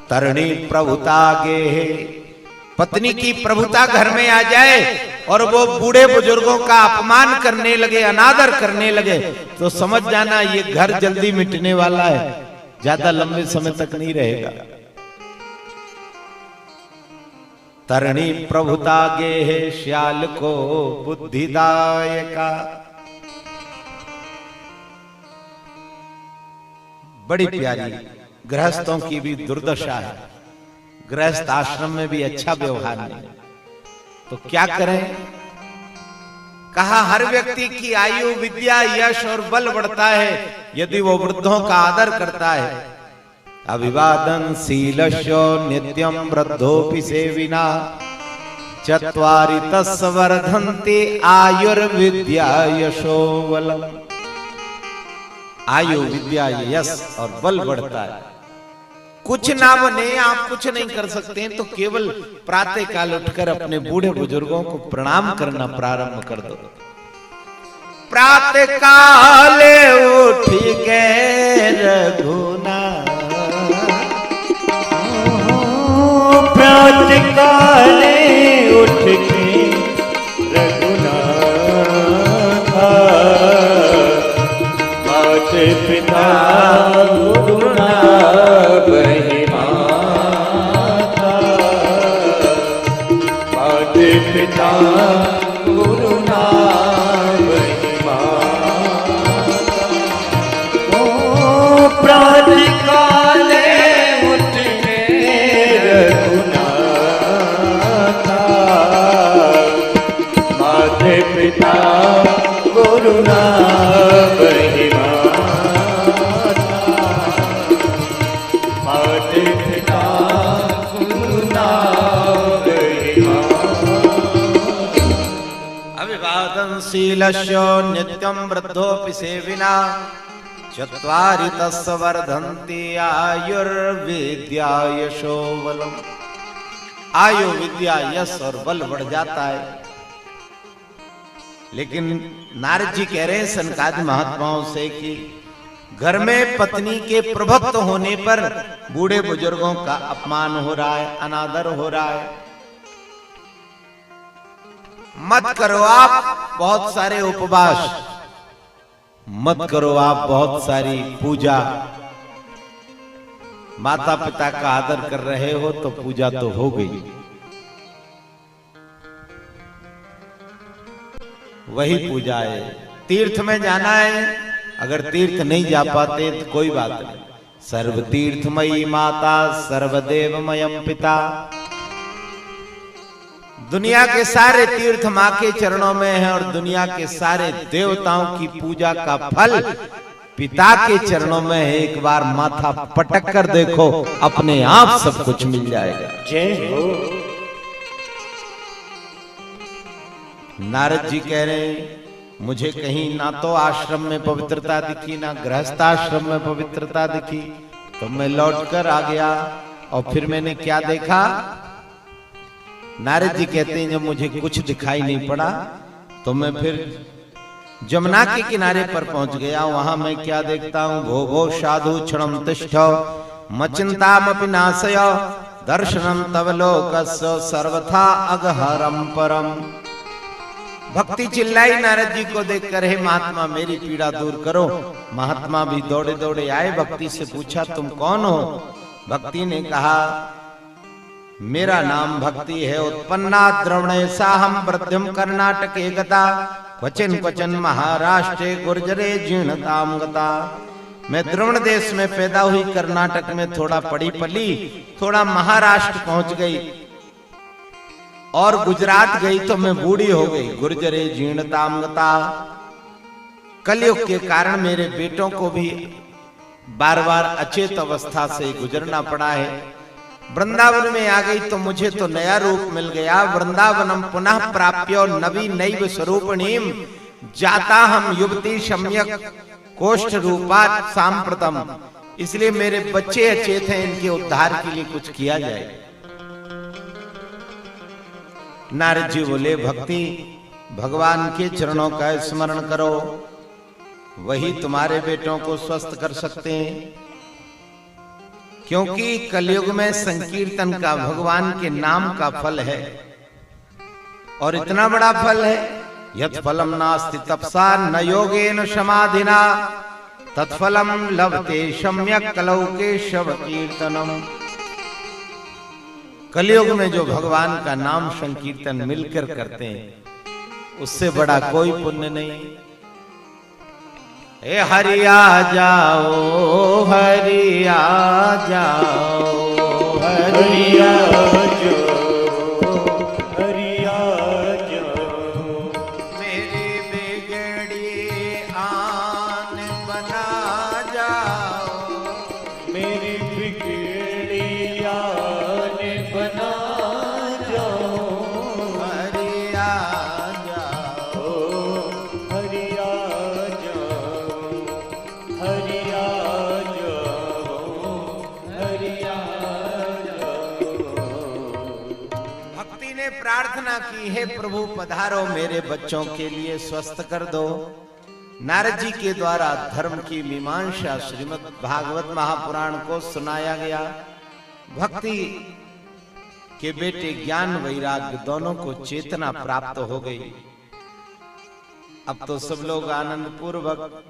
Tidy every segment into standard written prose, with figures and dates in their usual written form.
तरणी प्रभुता गे है। पत्नी की प्रभुता घर में आ जाए और वो बूढ़े बुजुर्गों का अपमान करने लगे, अनादर करने लगे, तो समझ जाना ये घर जल्दी मिटने वाला है, ज्यादा लंबे समय तक नहीं रहेगा। तरणी प्रभुता गे है श्याल को बुद्धिदायका। बड़ी प्यारी गृहस्थों की भी दुर्दशा है, गृहस्थ आश्रम में भी अच्छा व्यवहार नहीं, तो क्या करें। कहा हर व्यक्ति की आयु, विद्या, यश और बल बढ़ता है यदि वो वृद्धों का आदर करता है। अभिवादन शीलस्यो नित्यं वृद्धोपि सेविना चत्वारि तस्य वर्धन्ते आयुर्विद्या यशो बलम्। आयु, विद्या, यश और बल बढ़ता है। कुछ ना बने, आप कुछ नहीं कर सकते हैं तो केवल प्रातः काल उठकर अपने बूढ़े बुजुर्गों को प्रणाम करना प्रारंभ कर दो। प्रातः काल उठ के रघुनाथ, प्रातः काल उठ के रघुनाथ, माता पिता गुरुना पिता गुरु नाम ओ प्रातः काले उठ के रघुनाथ, माता पिता गुरु नाम माता पिता गुरु नाम। शीलस्यो नित्यं वृद्धोपि सेविना चत्वारि तस्य वर्धन्ति आयुर्विद्या यशो बलम्। आयु, विद्या, यश और बल बढ़ जाता है। लेकिन नारद जी कह रहे हैं सनकादि महात्माओं से कि घर में पत्नी के प्रभुत्व होने पर बूढ़े बुजुर्गों का अपमान हो रहा है, अनादर हो रहा है। मत करो आप बहुत सारे उपवास, मत करो आप बहुत सारी पूजा। माता पिता का आदर कर रहे हो तो पूजा तो हो गई, वही पूजा है। तीर्थ में जाना है, अगर तीर्थ नहीं जा पाते तो कोई बात नहीं। सर्व तीर्थमयी माता सर्वदेवमयम पिता। दुनिया के सारे तीर्थ मां के चरणों में है और दुनिया के सारे देवताओं की पूजा का फल पिता के चरणों में है। एक बार माथा पटक कर देखो, अपने आप सब कुछ मिल जाएगा। जय हो। नारद जी कह रहे हैं मुझे कहीं ना तो आश्रम में पवित्रता दिखी, ना गृहस्थ आश्रम में पवित्रता दिखी, तो मैं लौटकर आ गया। और फिर मैंने क्या देखा? नारद जी कहते हैं जब मुझे कुछ दिखाई नहीं पड़ा तो मैं फिर जमुना के किनारे पर पहुंच गया। वहां मैं क्या देखता हूं? भो भो साधु क्षणम तिष्ठ मचिंतामपि नाशय दर्शनम तव लोकस्य सर्वथा अगहरम परम। भक्ति चिल्लाई नारद जी को देखकर, हे महात्मा मेरी पीड़ा दूर करो। महात्मा भी दौड़े दौड़े आए, भक्ति से पूछा तुम कौन हो? भक्ति ने कहा मेरा नाम भक्ति है। उत्पन्ना द्रवणेशाहम वृद्धिम कर्नाटके गता क्वचिन क्वचन महाराष्ट्रे गुर्जरे जीर्णताम गता। मैं द्रवण देश में पैदा हुई, कर्नाटक में थोड़ा पड़ी पली, थोड़ा महाराष्ट्र पहुंच गई और गुजरात गई तो मैं बूढ़ी हो गई। गुर्जरे जीर्णताम गता। कलयुग के कारण मेरे बेटों को भी बार बार अचेत अवस्था से गुजरना पड़ा है। वृंदावन में आ गई तो मुझे तो नया रूप मिल गया। वृंदावनम पुनः प्राप्यो नवी नैव स्वरूपणीम जाता हम युवती सम्यक कोष्ठ रूपात सांप्रतम। इसलिए मेरे बच्चे अचेत हैं, इनके उद्धार के लिए कुछ किया जाए। नारद जी बोले भक्ति भगवान के चरणों का स्मरण करो, वही तुम्हारे बेटों को स्वस्थ कर सकते हैं। क्योंकि कलयुग में संकीर्तन का भगवान के नाम का फल है, और इतना बड़ा फल है, यत् फलम नास्ति तपसा न योगेन समाधिना तत्फलम लभते सम्यक कलौ केशव कीर्तनम। कलयुग में जो भगवान का नाम संकीर्तन मिलकर करते हैं, उससे बड़ा कोई पुण्य नहीं। हे हरि आ जाओ, हरि आ जाओ, हरि आ जाओ, हरि आ जाओ। मेरी बिगड़ी आन बना जाओ, मेरी बिगड़ी आन बना जाओ। हरि आ जाओ, हरि आ जाओ, हरि आ जाओ, हरि आ जाओ। भक्ति ने प्रार्थना की, हे प्रभु पधारो, मेरे बच्चों के लिए स्वस्थ कर दो। नारद जी के द्वारा धर्म की मीमांसा श्रीमद् भागवत महापुराण को सुनाया गया। भक्ति के बेटे ज्ञान वैराग्य दोनों को चेतना प्राप्त हो गई। अब तो सब लोग आनंद पूर्वक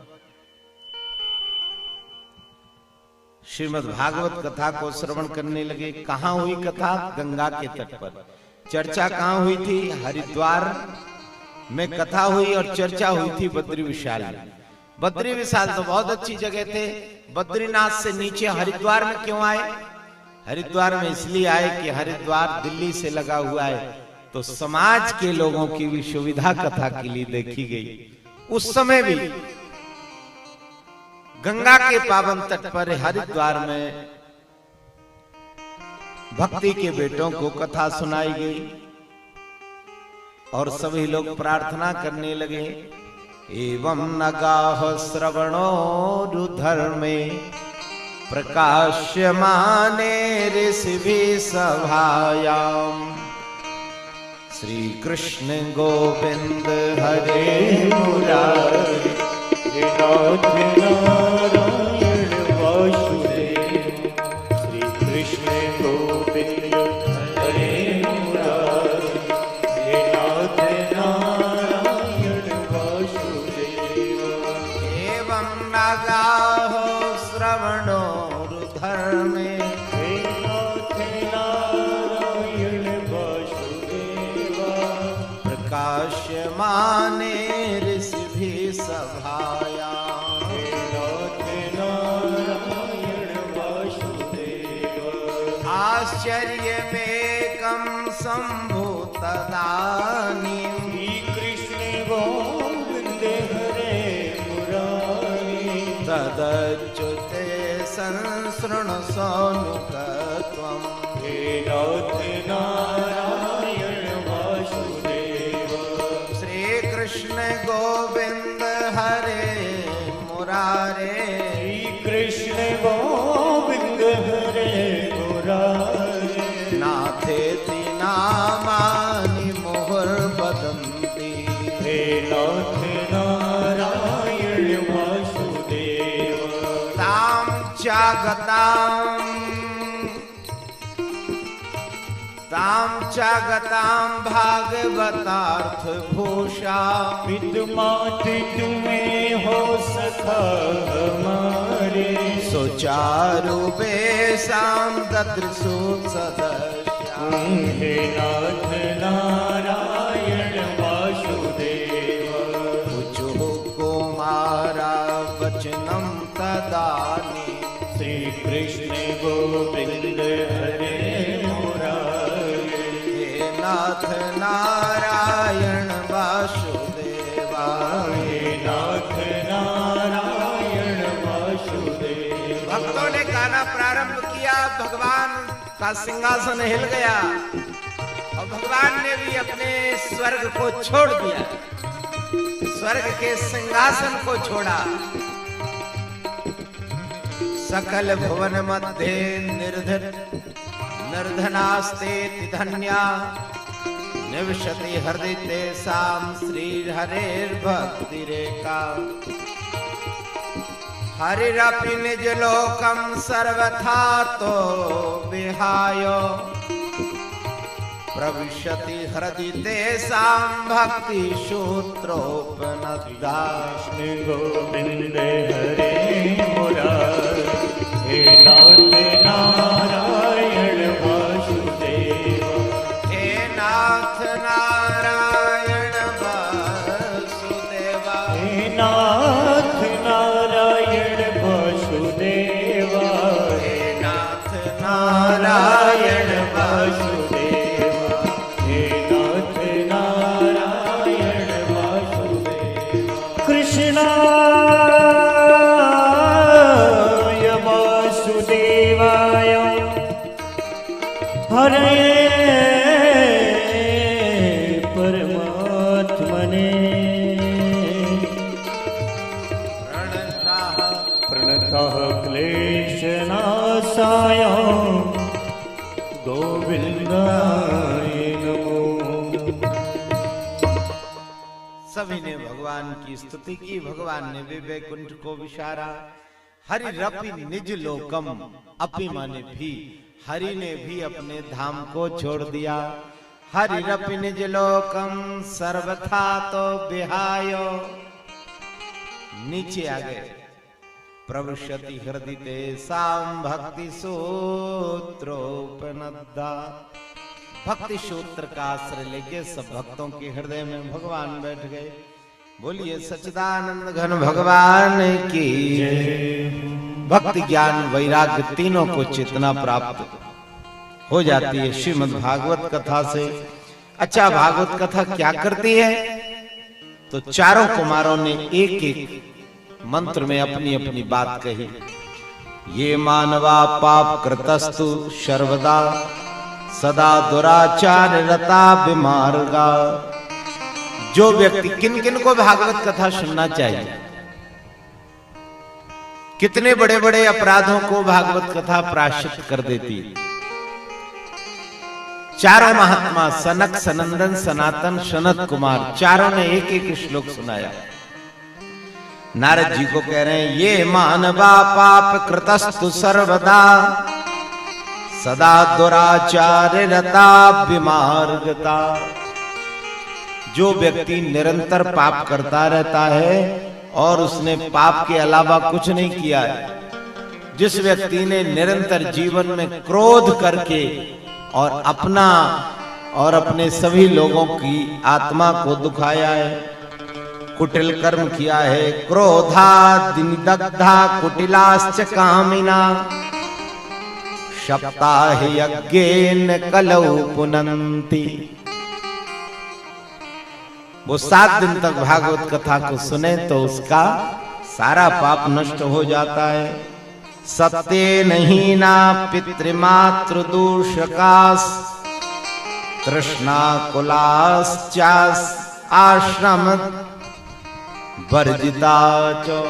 श्रीमद् भागवत कथा को श्रवण करने लगे। कहाँ हुई कथा? गंगा के तट पर। चर्चा कहाँ हुई थी? हरिद्वार में कथा हुई, और चर्चा हुई थी बद्री विशाल में। बद्री विशाल तो बहुत अच्छी जगह थे। बद्रीनाथ से नीचे हरिद्वार में क्यों आए? हरिद्वार में इसलिए आए कि हरिद्वार दिल्ली से लगा हुआ है, तो समाज के लोगों की भी सुविधा कथा के लिए देखी गई। उस समय भी गंगा के पावन तट पर हरिद्वार में भक्ति के बेटों को कथा सुनाई गई, और सभी लोग प्रार्थना करने लगे। एवं नगाह श्रवणो रुधर्मे प्रकाश्यमाने ऋषिभि सभायाम श्री कृष्ण गोविंद हरे मुरारी नाथ नारायण वासुदेव। श्री कृष्ण गोविंद हरे मुरारी, हे नाथ नारायण वासुदेव। एवं नगाहो श्रवणो रुधर्मे हे नाथ नारायण वासुदेव। प्रकाश्यमाने ऋषिभि सभायां हे नाथ नारायण वासुदेव। आश्चर्यमेकं सम्भूतदानीं श्री कृष्ण गोविंद हरे मुरारी, तदच्युते संसृणुसौनुकत्वम्। हे नाथ नारायण वासुदेव। श्री कृष्ण गोविंद हरे मुरारे श्री कृष्ण गोविंद हरे मुरारी, नाथेति नामानि मुहुर्वदन्ति। हे नाथ नारायण वासुदेव। तां चागतां भागवतार्थ भूषा विद्मात तुम्हें हो सखा हमारे, सुचारु बेसां ददृशु सदस्या। हे नाथ नारायण वासुदेव। ऊचुः कुमारा वचनं तदानी श्री कृष्ण गोविंद हरे मुरारी, हे नाथ नारायण वासुदेवा। हे नाथ नारायण वासुदेव। भक्तों ने गाना प्रारंभ किया, भगवान का सिंहासन हिल गया, और भगवान ने भी अपने स्वर्ग को छोड़ दिया, स्वर्ग के सिंहासन को छोड़ा। सकल भुवन मध्य निर्धनास्ते धन्या निवसति हृदय तेषां श्री हरेर्भक्तिरेका। हरिरपि निज लोकम सर्वथा तो विहायो प्रविशति हृदि तेषां भक्ति सूत्रोपनद्धा। कृष्ण गोविंद हरे मुरारी हे नाथ नारायण वासुदेव। हे नाथ नारायण वासुदेवा। हे नाथ नारायण वासुदेवा। हे नाथ नारायण वासुदेवा। हे नाथ नारायण वासुदेवा। कृष्णाय वासुदेवाय हरे परमात्मने प्रणतः क्लेशनाशाय गोविंदाय नमो। सभी ने भगवान की स्तुति की। भगवान ने भी वैकुंठ को विचारा। हरि रपि निज लोकम, अपि माने भी, हरि ने भी अपने धाम को छोड़ दिया। हरि रपि निज लोकम सर्वथा तो विहायो, नीचे आ गए। प्रविशति हृदि तेषां भक्ति सूत्रोपनद्धा। भक्ति सूत्र का आश्रय लेके सब भक्तों के हृदय में भगवान बैठ गए। बोलिए सच्चिदानंद घन भगवान की भक्ति ज्ञान वैराग्य तीनों को चेतना प्राप्त हो जाती है श्रीमद् भागवत कथा से। अच्छा, भागवत कथा क्या करती है? तो चारों कुमारों ने एक एक मंत्र में अपनी अपनी बात कही। ये मानवा पाप कृतस्तु सर्वदा सदा दुराचार रता विमार्गा। जो व्यक्ति, किन किन को भागवत कथा सुनना चाहिए? कितने बड़े बड़े अपराधों को भागवत कथा प्रायश्चित कर देती है। चारों महात्मा सनक, सनंदन, सनातन, सनत कुमार, चारों ने एक एक श्लोक सुनाया। नारद जी को कह रहे हैं, ये मानवा पाप कृतस्तु सर्वदा सदा दुराचार रता विमार्गता। जो व्यक्ति निरंतर पाप करता रहता है और उसने पाप के अलावा कुछ नहीं किया है, जिस व्यक्ति ने निरंतर जीवन में क्रोध करके और अपना और अपने सभी लोगों की आत्मा को दुखाया है, कुटिल कर्म किया है, क्रोधा दिनदग्धा कुटिलाश्च कामिना सप्ताह यज्ञेन कलौ पुनन्ति। वो 7 दिन तक भागवत कथा को सुने तो उसका सारा पाप नष्ट हो जाता है। सत्य नहीं ना पितृमातृ दूषकास तृष्णा कुलाश्चास आश्रम वर्जिता चो।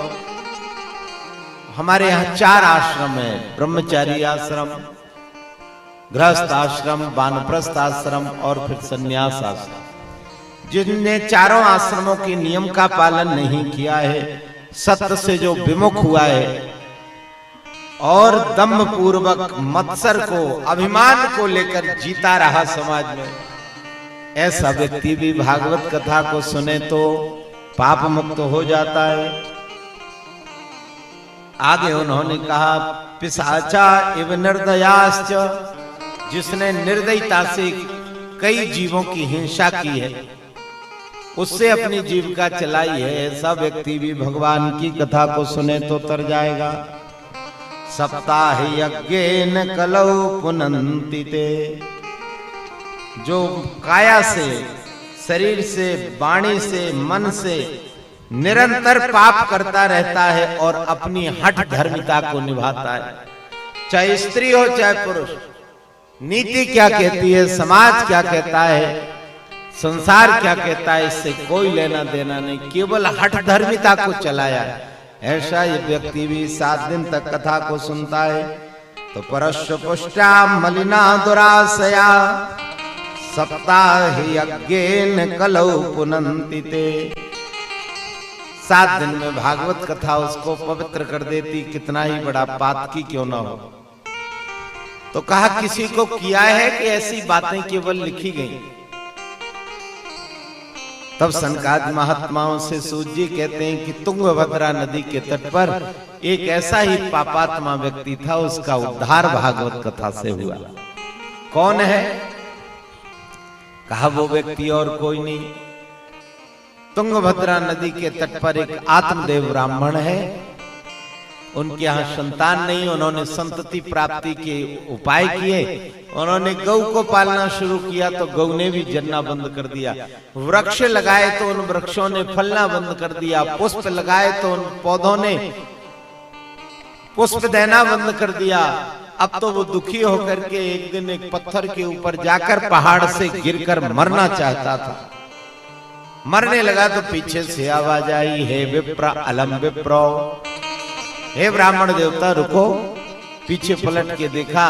हमारे यहाँ 4 आश्रम है, ब्रह्मचारी आश्रम, गृहस्थ आश्रम, वानप्रस्थ आश्रम और फिर संन्यास आश्रम। जिनने चारों आश्रमों के नियम का पालन नहीं किया है, सत्य से जो विमुख हुआ है और दम्भ पूर्वक मत्सर को, अभिमान को लेकर जीता रहा समाज में, ऐसा व्यक्ति भी भागवत कथा को सुने तो पाप मुक्त हो जाता है। आगे उन्होंने कहा, पिशाचा इव निर्दयाश्च, जिसने निर्दयता से कई जीवों की हिंसा की है, उससे अपनी जीविका चलाई है, ऐसा व्यक्ति भी भगवान की कथा को सुने तो तर जाएगा। सप्ताह यज्ञेन कलौ पुनन्ति ते। जो काया से, शरीर से, वाणी से, मन से निरंतर पाप करता रहता है और अपनी हठ धर्मिता को निभाता है, चाहे स्त्री हो चाहे पुरुष। नीति क्या कहती है, समाज क्या कहता है, संसार क्या कहता है, इससे कोई लेना देना नहीं, केवल हठ धर्मिता को चलाया है। ऐसा ये व्यक्ति भी 7 दिन तक कथा को सुनता है तो परश्व पुष्टा मलिना दुराशया सप्ताह यज्ञेन कलौ पुनन्ति ते। 7 दिन में भागवत कथा उसको पवित्र कर देती, कितना ही बड़ा पातकी क्यों ना हो। तो कहा किसी को किया है कि ऐसी बातें केवल लिखी गई। तब सनकादि महात्माओं से सूत जी कहते हैं कि तुंगभद्रा नदी के तट पर एक ऐसा ही पापात्मा व्यक्ति था, उसका उद्धार भागवत कथा से हुआ। कौन है? कहा वो व्यक्ति और कोई नहीं, तुंगभद्रा नदी के तट पर एक आत्मदेव ब्राह्मण है। उनके यहाँ संतान नहीं, उन्होंने संतति प्राप्ति के उपाय किए। उन्होंने गौ को पालना शुरू किया तो गौ ने भी जन्ना बंद कर दिया। वृक्ष लगाए तो उन वृक्षों ने फलना बंद कर दिया। पुष्प लगाए तो उन पौधों ने पुष्प देना बंद कर दिया। अब तो वो दुखी होकर के एक दिन एक पत्थर के ऊपर जाकर पहाड़ से गिरकर मरना चाहता था। मरने लगा तो पीछे से आवाज आई, हे विप्र अलम विप्रो, हे ब्राह्मण देवता रुको। पीछे पलट के देखा,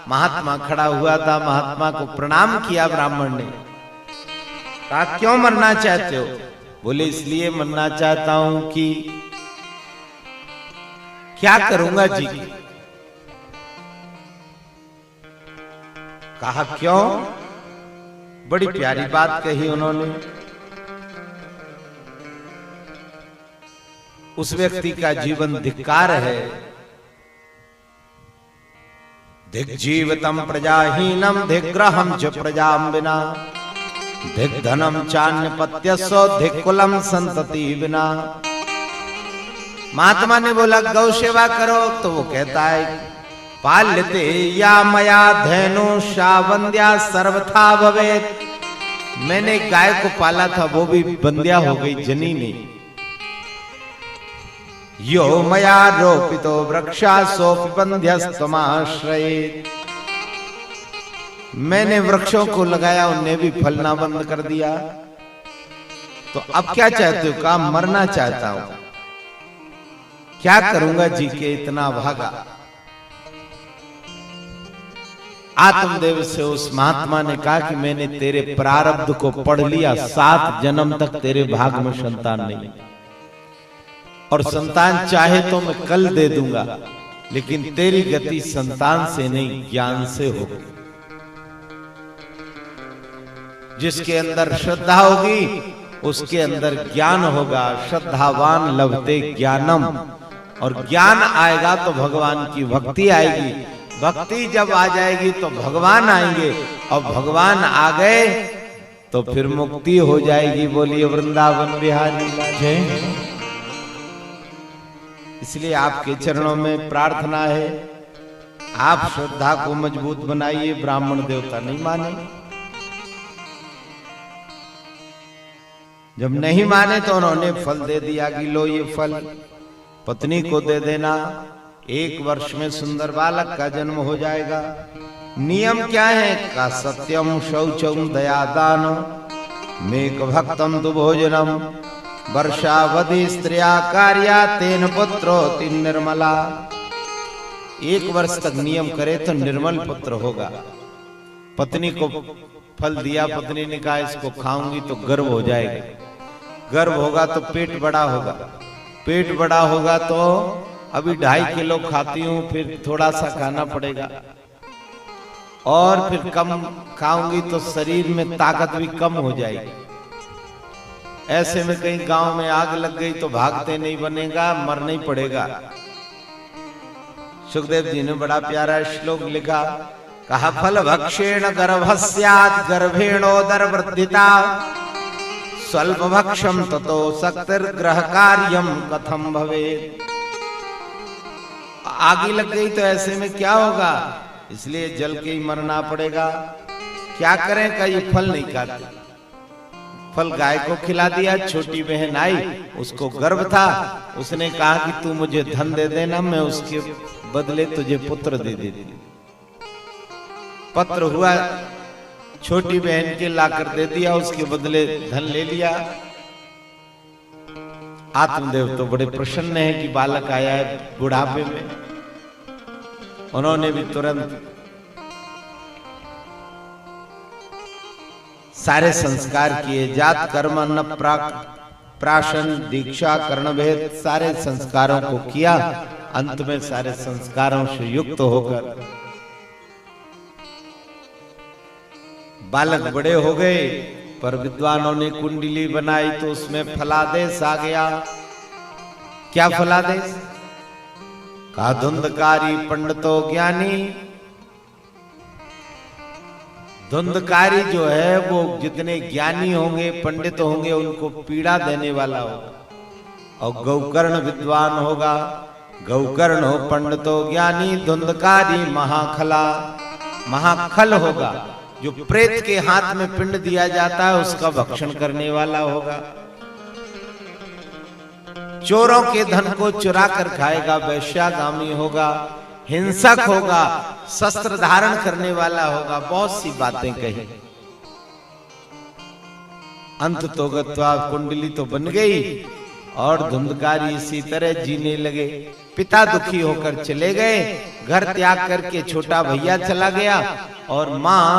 महात्मा खड़ा हुआ था। महात्मा को प्रणाम किया ब्राह्मण ने। कहा क्यों मरना चाहते हो? बोले इसलिए मरना चाहता हूं कि क्या करूंगा जी की। कहा क्यों? बड़ी प्यारी बात कही उन्होंने। उस व्यक्ति का जीवन धिक्कार है। धिग्जीवितम प्रजाहीनम धिग्रहम च प्रजाम बिना, धिग्धनम चान्यपत्यस्व धिक्कुलम संतति बिना। महात्मा ने बोला गौ सेवा करो, तो वो कहता है पाल्यते या मया धैनु शावंद्या सर्वथा भवेत। मैंने गाय को पाला था, वो भी बंध्या हो गई, जनी नहीं। यो मया रोपितो वृक्षा सोपि बंध्यस्तमाश्रयेत्। मैंने वृक्षों को लगाया, उन्हें भी फलना बंद कर दिया। तो अब क्या चाहते हो? कहा मरना चाहता हूं। क्या करूंगा जी के इतना भागा। आत्मदेव से उस महात्मा ने कहा कि मैंने तेरे प्रारब्ध को पढ़ लिया, 7 जन्म तक तेरे भाग में संतान नहीं, और संतान चाहे तो मैं कल दे दूंगा, लेकिन तेरी गति संतान से नहीं ज्ञान से होगी। जिसके अंदर श्रद्धा होगी उसके अंदर ज्ञान होगा। श्रद्धावान लभते ज्ञानम, और ज्ञान आएगा तो भगवान की भक्ति आएगी। भक्ति जब आ जाएगी तो भगवान आएंगे, और भगवान आ गए तो फिर मुक्ति हो जाएगी। बोलिए वृंदावन बिहारी जय। इसलिए आपके चरणों में प्रार्थना है, आप श्रद्धा को मजबूत बनाइए। ब्राह्मण देवता नहीं माने, जब नहीं माने तो उन्होंने फल दे दिया कि लो ये फल पत्नी को दे देना, 1 वर्ष में सुंदर बालक का जन्म हो जाएगा। नियम क्या है? का सत्यम शौचम दयादान मेक भक्तम दुभोजनम वर्षावधि स्त्रिया कार्या तेन पुत्रो तीन निर्मला। 1 वर्ष तक नियम करे तो निर्मल पुत्र होगा। पत्नी को फल दिया, पत्नी ने कहा इसको खाऊंगी तो गर्भ हो जाएगा। गर्भ होगा तो पेट बड़ा होगा, पेट बड़ा होगा तो अभी 2.5 किलो खाती हूं, फिर थोड़ा सा खाना पड़ेगा, और फिर कम खाऊंगी तो शरीर में ताकत भी कम हो जाएगी। ऐसे में कहीं गांव में आग लग गई तो भागते नहीं बनेगा, मरना ही पड़ेगा। सुखदेव जी ने बड़ा प्यारा श्लोक लिखा। कहा फल भक्षेण गर्भस्यात् गर्भेणोदर वृद्धिता स्वल्प भक्षम ततो शक्तिर्ग्रह कार्यम कथम भवेत्। आग लग गई तो ऐसे में क्या होगा? इसलिए जल के ही मरना पड़ेगा। क्या करें? का ये फल नहीं खाते। फल गाय को खिला दिया। छोटी बहन आई, उसको गर्भ था, उसने कहा कि तू मुझे धन दे देना, मैं उसके बदले तुझे पुत्र दे देती। पत्र हुआ, छोटी बहन के लाकर दे दिया, उसके बदले धन ले लिया। आत्मदेव तो बड़े प्रसन्न है कि बालक आया है बुढ़ापे में। उन्होंने भी तुरंत सारे संस्कार किए। जात कर्म न प्राक प्राशन, दीक्षा, कर्णभेद सारे संस्कारों को किया। अंत में सारे संस्कारों से युक्त होकर बालक बड़े हो गए, पर विद्वानों ने कुंडली बनाई तो उसमें फलादेश आ गया। क्या फलादेश? कहा धुंधकारी पंडितो ज्ञानी। धुंधकारी जो है वो जितने ज्ञानी होंगे, पंडित होंगे, उनको पीड़ा देने वाला होगा। और गौकर्ण विद्वान होगा। गौकर्ण हो पंडितो ज्ञानी, धुंधकारी महाखला। महाखल होगा, जो प्रेत के हाथ में पिंड दिया जाता है उसका भक्षण करने वाला होगा। चोरों के धन को चुरा कर खाएगा, वैश्यागामी होगा, हिंसक होगा, शस्त्र धारण करने वाला होगा। बहुत सी बातें कही। अंत तो गत्वा कुंडली तो बन गई और धुंधकारी इसी तरह जीने लगे। पिता दुखी होकर चले गए, घर त्याग करके छोटा भैया चला गया और मां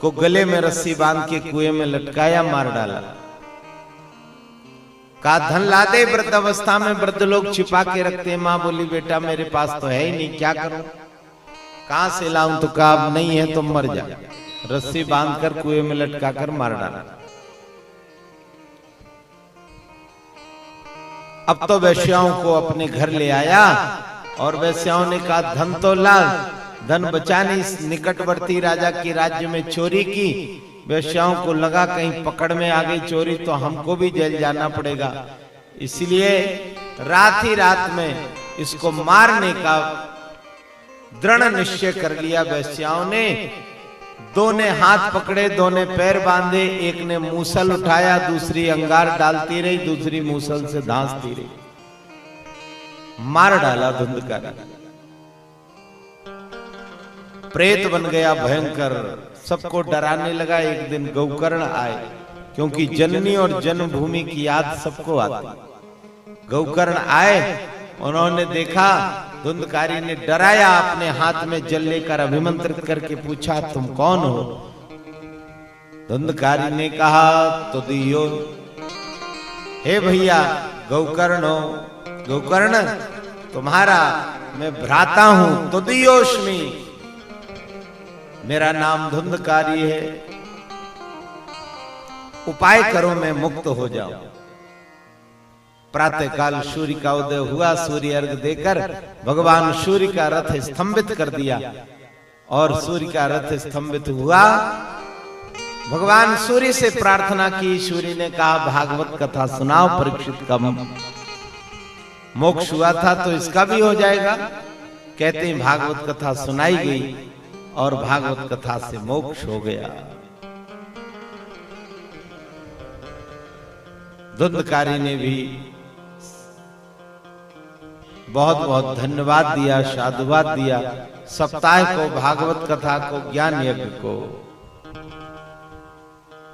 को गले में रस्सी बांध के कुएं में लटकाया, मार डाला। कहा धन ला दे। वृद्ध अवस्था में वृद्ध लोग छिपा के रखते हैं। मां बोली बेटा मेरे पास तो है ही नहीं, क्या करूं, कहां से लाऊं? तो कहा अब नहीं है तो मर जा। रस्सी बांधकर कुएं में लटका कर मार डाला। अब तो वैश्याओं को अपने घर ले आया और वैश्याओं ने कहा धन तो ला। धन बचाने निकटवर्ती राजा के राज्य में चोरी की। वैश्याओं को लगा कहीं पकड़ में आ गई चोरी तो हमको भी जेल जाना पड़ेगा, इसलिए रात ही रात में इसको मारने का दृढ़ निश्चय कर लिया वैश्याओं ने। दो ने हाथ पकड़े, दो ने पैर बांधे, एक ने मूसल उठाया, दूसरी अंगार डालती रही, दूसरी मूसल से धांसती रही। मार डाला धुंधकारी। प्रेत बन गया भयंकर, सबको डराने लगा। एक दिन गौकर्ण आए, क्योंकि जननी और जन्मभूमि की याद सबको आती। गौकर्ण आए, उन्होंने देखा धुंधकारी ने डराया, अपने हाथ में जल लेकर अभिमंत्रित करके पूछा तुम कौन हो? धुंधकारी ने कहा तो दियो। हे भैया गौकर्ण हो। गौकर्ण तुम्हारा मैं भ्राता हूं। तो दियोष्मी, मेरा नाम धुंधकारी है, उपाय करो मैं मुक्त हो जाऊं। प्रातः काल सूर्य का उदय हुआ। सूर्य अर्घ देकर भगवान सूर्य का रथ स्तंभित कर दिया और सूर्य का रथ स्तंभित हुआ। भगवान सूर्य से प्रार्थना की। सूर्य ने कहा भागवत कथा सुनाओ। परीक्षित का मोक्ष हुआ था तो इसका भी हो जाएगा। कहते हैं भागवत कथा सुनाई गई और भागवत कथा से मोक्ष हो गया। धुंधकारी ने भी बहुत बहुत धन्यवाद दिया, साधुवाद दिया। सप्ताह को, भागवत कथा को, ज्ञान यज्ञ को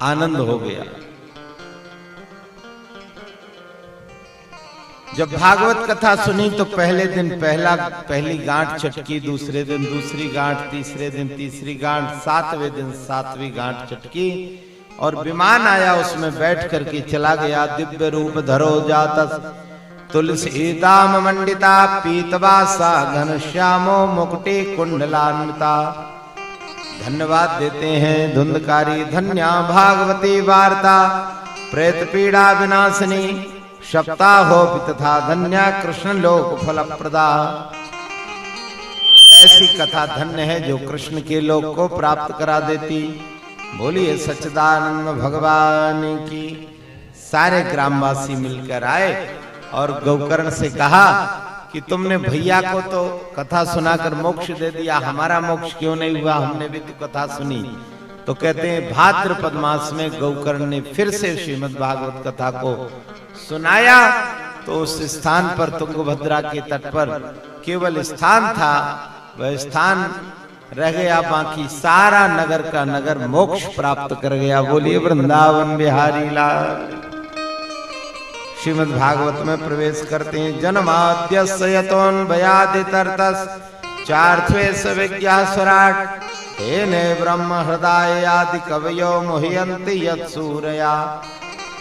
आनंद हो गया। जब भागवत कथा सुनी तो पहले दिन पहली गांठ चटकी, दूसरे दिन दूसरी गांठ, तीसरे दिन तीसरी गांठ, 7वें दिन 7वीं गांठ चटकी और विमान आया, उसमें बैठ करके चला गया। दिव्य रूप धरो जातस तुलसी दाम मंडिता, पीतवासा घनश्यामो मुकुटे कुंडलान्विता। धन्यवाद देते हैं धुंधकारी। धन्या भागवती वार्ता, प्रेत पीड़ा विनाशिनी, सप्ताहो तथा धन्या कृष्ण लोक फल प्रदा। ऐसी कथा धन्य है जो कृष्ण के लोक को प्राप्त करा देती। बोलिए सच्चिदानंद भगवान की। सारे ग्रामवासी मिलकर आए और गौकर्ण से कहा कि तुमने भैया को तो कथा सुनाकर मोक्ष दे दिया, हमारा मोक्ष क्यों नहीं हुआ? हमने भी तो कथा सुनी। तो कहते हैं भाद्रपद मास में गौकर्ण ने फिर से श्रीमद् भागवत कथा को सुनाया। तो उस स्थान पर तुंगभद्रा के तट पर केवल स्थान था, वह स्थान रह गया, बाकी सारा नगर का नगर मोक्ष प्राप्त कर गया। बोलिए वृंदावन बिहारी लाल। श्रीमद् भागवत में प्रवेश करते हैं। जन्माद्यस्य यतोऽन्वयादितरतस् चार्थ्वेष विज्ञाः स्वराट्, तेने ब्रह्म हृदय आदि कवयो मुह्यन्ति यत्सूरया।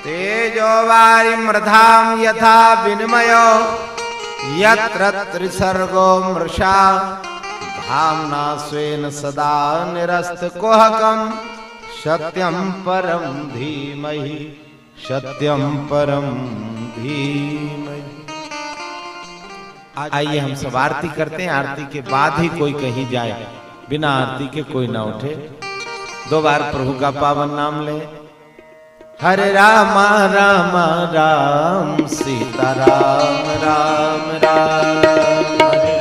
तेजो वारि मृधाम यथा विनिमयो यत्र त्रिसर्गो मृषा धाम्ना स्वेन सदा निरस्तकुहकं सत्यं परम धीमहि सत्यं परम धीमहि। आइए हम सब आरती करते हैं। आरती के बाद ही कोई कहीं जाए, बिना आरती के कोई ना उठे। 2 बार प्रभु का पावन नाम ले। हरे राम राम राम सीता राम राम राम।